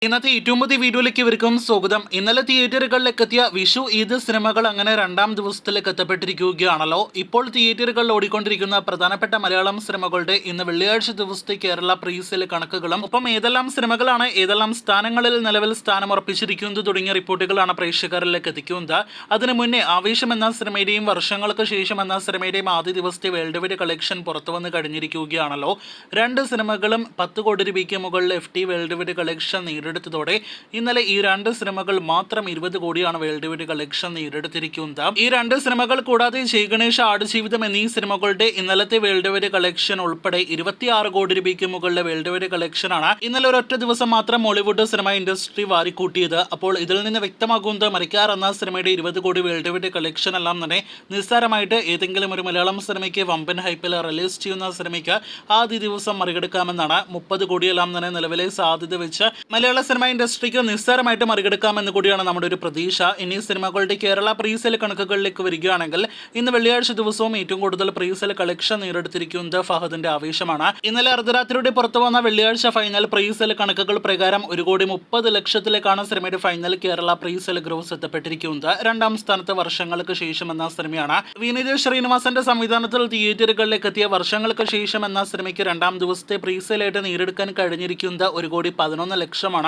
ഇന്നത്തെ ഏറ്റവും പുതിയ വീഡിയോയിലേക്ക് ഇവർക്കും സ്വാഗതം. ഇന്നലെ തിയേറ്ററുകളിലേക്ക് എത്തിയ വിഷു ഈദ് സിനിമകൾ അങ്ങനെ രണ്ടാം ദിവസത്തിലേക്ക് എത്തപ്പെട്ടിരിക്കുകയാണല്ലോ. ഇപ്പോൾ തിയേറ്ററുകളിൽ ഓടിക്കൊണ്ടിരിക്കുന്ന പ്രധാനപ്പെട്ട മലയാളം സിനിമകളുടെ ഇന്ന് വെള്ളിയാഴ്ച ദിവസത്തെ കേരള പ്രീസെയിൽ കണക്കുകളും ഒപ്പം ഏതെല്ലാം സിനിമകളാണ് ഏതെല്ലാം സ്ഥാനങ്ങളിൽ നിലവിൽ സ്ഥാനമുറപ്പിച്ചിരിക്കുന്നത് തുടങ്ങിയ റിപ്പോർട്ടുകളാണ് പ്രേക്ഷകരിലേക്ക് എത്തിക്കുന്നത്. അതിനു മുന്നേ ആവേശം എന്ന സിനിമയുടെയും വർഷങ്ങൾക്ക് ശേഷം എന്ന സിനിമയുടെയും ആദ്യ ദിവസത്തെ വേൾഡ് വൈഡ് കളക്ഷൻ പുറത്തു വന്ന് കഴിഞ്ഞിരിക്കുകയാണല്ലോ. രണ്ട് സിനിമകളും 10 കോടി രൂപയ്ക്ക് മുകളിൽ FT വേൾഡ് വൈഡ് കളക്ഷൻ നേടിയെടുത്തതോടെ ഇന്നലെ ഈ രണ്ട് സിനിമകൾ മാത്രം 20 കോടിയാണ് വേൾഡ് വൈഡ് കളക്ഷൻ നേടിയെടുത്തിരിക്കുന്നത്. ഈ രണ്ട് സിനിമകൾ കൂടാതെ ജയ് ഗണേഷ്, ആടുജീവിതം എന്നീ സിനിമകളുടെ ഇന്നലത്തെ വേൾഡ് വൈഡ് കളക്ഷൻ ഉൾപ്പെടെ 26 കോടി രൂപയ്ക്ക് മുകളിലെ വേൾഡ് വൈഡ് കളക്ഷനാണ് ഇന്നലെ ഒരൊറ്റ ദിവസം മാത്രം മോളിവുഡ് സിനിമ ഇൻഡസ്ട്രി വാരിക്കൂട്ടിയത്. അപ്പോൾ ഇതിൽ നിന്ന് വ്യക്തമാകുന്നത് മരിക്കാർ എന്ന സിനിമയുടെ 20 കോടി വേൾഡ് വൈഡ് കളക്ഷൻ എല്ലാം തന്നെ നിസ്സാരമായിട്ട് ഏതെങ്കിലും ഒരു മലയാളം സിനിമയ്ക്ക് വമ്പൻ ഹൈപ്പിൽ റിലീസ് ചെയ്യുന്ന സിനിമയ്ക്ക് ആദ്യ ദിവസം മറികടക്കാമെന്നാണ്. 30 കോടിയെല്ലാം തന്നെ നിലവിലെ സാധ്യത വെച്ച് മലയാള സിനിമ ഇൻഡസ്ട്രിക്ക് നിസ്സാരമായിട്ട് മറികടക്കാമെന്ന് കൂടിയാണ് നമ്മുടെ ഒരു പ്രതീക്ഷ. ഇനി സിനിമകളുടെ കേരള പ്രീസെയിൽ കണക്കുകളിലേക്ക് വരികയാണെങ്കിൽ ഇന്ന് വെള്ളിയാഴ്ച ദിവസവും ഏറ്റവും കൂടുതൽ പ്രീസെയിൽ കളക്ഷൻ നേടിയെടുത്തിരിക്കുന്നത് ഫഹദിന്റെ ആവേശമാണ്. ഇന്നലെ അർദ്ധരാത്രിയുടെ പുറത്തു വന്ന വെള്ളിയാഴ്ച ഫൈനൽ പ്രീസെയിൽ കണക്കുകൾ പ്രകാരം 1,30,00,000 സിനിമയുടെ ഫൈനൽ കേരള പ്രീസെയിൽ ഗ്രോസ് എത്തപ്പെട്ടിരിക്കുന്നത്. രണ്ടാം സ്ഥാനത്ത് വർഷങ്ങൾക്ക് ശേഷം എന്ന സിനിമയാണ്. വിനീത് ശ്രീനിവാസന്റെ സംവിധാനത്തിൽ തിയേറ്ററുകളിലേക്ക് എത്തിയ വർഷങ്ങൾക്ക് ശേഷം എന്ന സിനിമയ്ക്ക് രണ്ടാം ദിവസത്തെ പ്രീസെയിലായിട്ട് നേടിയെടുക്കാൻ കഴിഞ്ഞിരിക്കുന്നത് 1,11,00,000.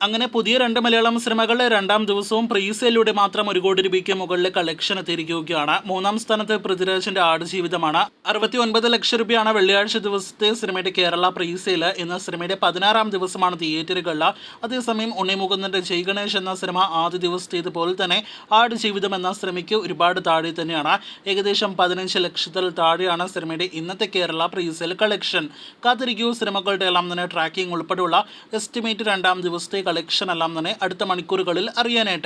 അങ്ങനെ പുതിയ രണ്ട് മലയാളം സിനിമകൾ രണ്ടാം ദിവസവും പ്രീസെയിലൂടെ മാത്രം 1 കോടി രൂപയ്ക്ക് മുകളിൽ കളക്ഷൻ എത്തിയിരിക്കുകയാണ്. മൂന്നാം സ്ഥാനത്ത് പൃഥ്വിരാജിന്റെ ആടുജീവിതമാണ്. 69 ലക്ഷം രൂപയാണ് വെള്ളിയാഴ്ച ദിവസത്തെ സിനിമയുടെ കേരള പ്രീസെയിൽ. ഇന്ന് സിനിമയുടെ 16ാം ദിവസമാണ് തിയേറ്ററുകളിൽ. അതേസമയം ഉണ്ണി മുകുന്ദന്റെ ജയ് ഗണേഷ് എന്ന സിനിമ ആദ്യ ദിവസത്തേതുപോലെ തന്നെ ആടുജീവിതം എന്ന സിനിമയ്ക്ക് ഒരുപാട് താഴെ തന്നെയാണ്. ഏകദേശം 15 ലക്ഷത്തിൽ താഴെയാണ് സിനിമയുടെ ഇന്നത്തെ കേരള പ്രീസെയിൽ കളക്ഷൻ. കാത്തിരിക്കൂ, സിനിമകളുടെ എല്ലാം തന്നെ ട്രാക്കിംഗ് ഉൾപ്പെടെയുള്ള എസ്റ്റിമേറ്റ് രണ്ടാം ദിവസത്തെ കളക്ഷൻ എല്ലാം തന്നെ അടുത്ത മണിക്കൂറുകളിൽ അറിയാനായിട്ട്.